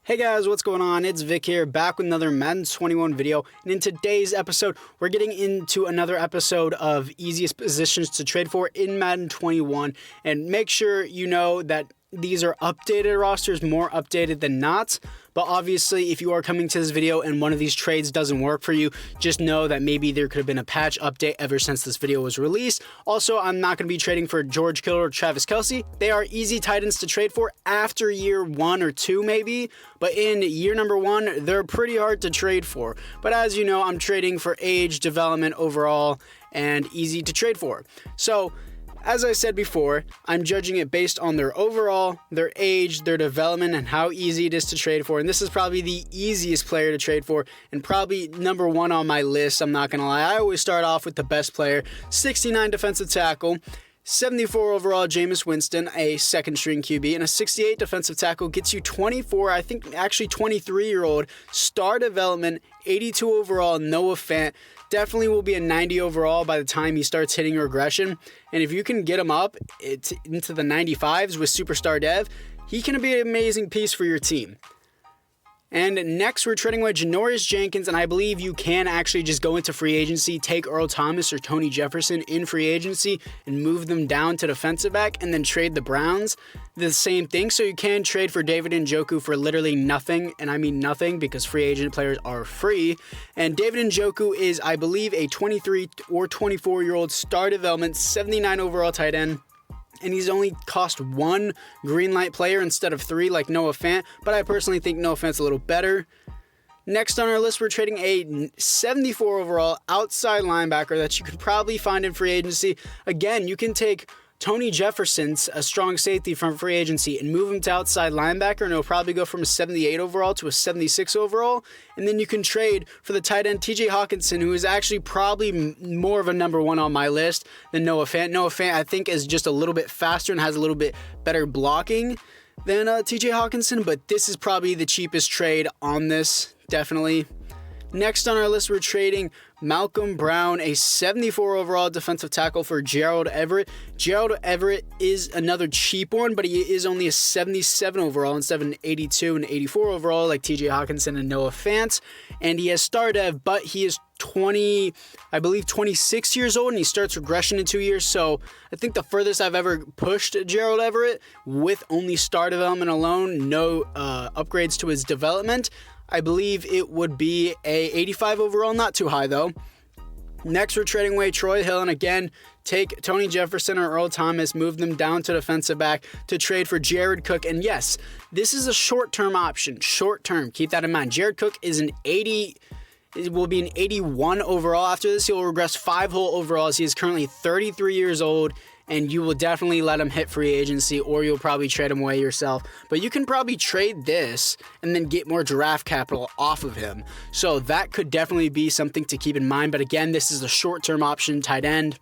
Hey guys, what's going on? It's Vic here, back with another Madden 21 video, and in today's episode, we're getting into another episode of easiest positions to trade for in Madden 21, and make sure you know that these are updated rosters, more updated than not, but obviously if you are coming to this video and one of these trades doesn't work for you, just know that maybe there could have been a patch update ever since this video was released. Also, I'm not going to be trading for George Kittle or Travis Kelce. They are easy tight ends to trade for after year 1 or 2 maybe, but in year number 1, they're pretty hard to trade for. But as you know, I'm trading for age, development overall, and easy to trade for. So, as I said before, I'm judging it based on their overall, their age, their development, and how easy it is to trade for. And this is probably the easiest player to trade for, and probably number 1 on my list, I'm not going to lie. I always start off with the best player, 69 defensive tackle, 74 overall Jameis Winston, a second string QB, and a 68 defensive tackle gets you 24, I think actually 23-year-old star development, 82 overall Noah Fant. Definitely will be a 90 overall by the time he starts hitting regression. And if you can get him up into the 95s with Superstar Dev, he can be an amazing piece for your team. And next, we're trading with Janoris Jenkins, and I believe you can actually just go into free agency, take Earl Thomas or Tony Jefferson in free agency, and move them down to defensive back, and then trade the Browns. The same thing, so you can trade for David Njoku for literally nothing, and I mean nothing because free agent players are free. And David Njoku is, I believe, a 23 or 24-year-old star development, 79 overall tight end. And he's only cost 1 green light player instead of 3 like Noah Fant, but I personally think Noah Fant's a little better. Next on our list, we're trading a 74 overall outside linebacker that you could probably find in free agency. Again, you can take Tony Jefferson's a strong safety from free agency and move him to outside linebacker, and it'll probably go from a 78 overall to a 76 overall. And then you can trade for the tight end TJ Hawkinson, who is actually probably more of a number 1 on my list than Noah Fant. Noah Fant, I think, is just a little bit faster and has a little bit better blocking than TJ Hawkinson, but this is probably the cheapest trade on this, definitely. Next on our list, we're trading Malcolm Brown, a 74 overall defensive tackle, for Gerald Everett. Gerald Everett is another cheap one, but he is only a 77 overall instead of an 82 and 84 overall like TJ Hawkinson and Noah Fant. And he has star dev, but he is 26 years old, and he starts regression in 2 years. So I think the furthest I've ever pushed Gerald Everett with only star development alone, no upgrades to his development, I believe it would be a 85 overall, not too high though. Next, we're trading away Troy Hill, and again, take Tony Jefferson or Earl Thomas, move them down to defensive back to trade for Jared Cook. And yes, this is a short-term option. Short-term, keep that in mind. Jared Cook is an 80. It will be an 81 overall. After this, he will regress 5 whole overalls. He is currently 33 years old, and you will definitely let him hit free agency, or you'll probably trade him away yourself. But you can probably trade this and then get more draft capital off of him. So that could definitely be something to keep in mind. But again, this is a short-term option, tight end.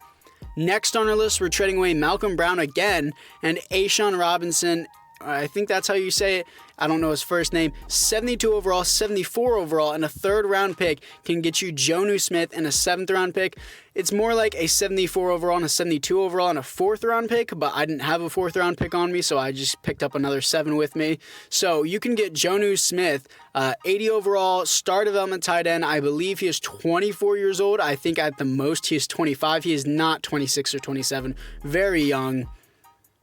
Next on our list, we're trading away Malcolm Brown again and A'Shawn Robinson. I think that's how you say it. I don't know his first name. 72 overall, 74 overall, and a 3rd round pick can get you Jonnu Smith and a 7th round pick. It's more like a 74 overall and a 72 overall and a 4th round pick, but I didn't have a 4th round pick on me, so I just picked up another 7 with me. So you can get Jonnu Smith, 80 overall, star development tight end. I believe he is 24 years old. I think at the most he is 25. He is not 26 or 27. Very young.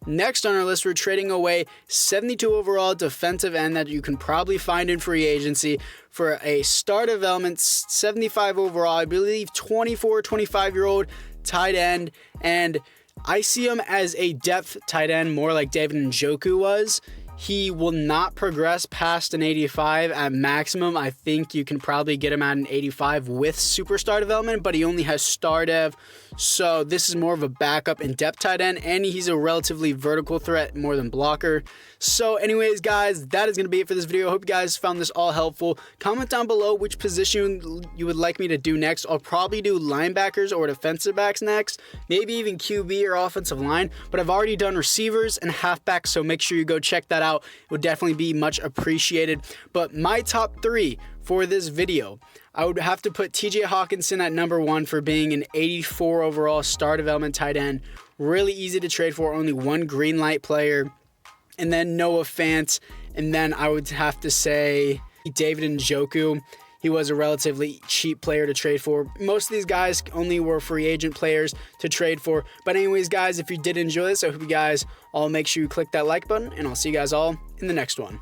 Next on our list, we're trading away 72 overall defensive end that you can probably find in free agency for a star development 75 overall, I believe 24, 25-year-old tight end. And I see him as a depth tight end, more like David Njoku was. He will not progress past an 85 at maximum. I think you can probably get him at an 85 with superstar development, but he only has star dev. So this is more of a backup and depth tight end, and he's a relatively vertical threat more than blocker. So anyways, guys, that is going to be it for this video. I hope you guys found this all helpful. Comment down below which position you would like me to do next. I'll probably do linebackers or defensive backs next, maybe even QB or offensive line, but I've already done receivers and halfbacks, so make sure you go check that out. It would definitely be much appreciated. But my top 3 for this video, I would have to put TJ Hawkinson at number 1 for being an 84 overall star development tight end. Really easy to trade for, only 1 green light player. And then Noah Fant And then I would have to say David Njoku. He was a relatively cheap player to trade for. Most of these guys only were free agent players to trade for. But anyways, guys, if you did enjoy this, I hope you guys all make sure you click that like button, and I'll see you guys all in the next one.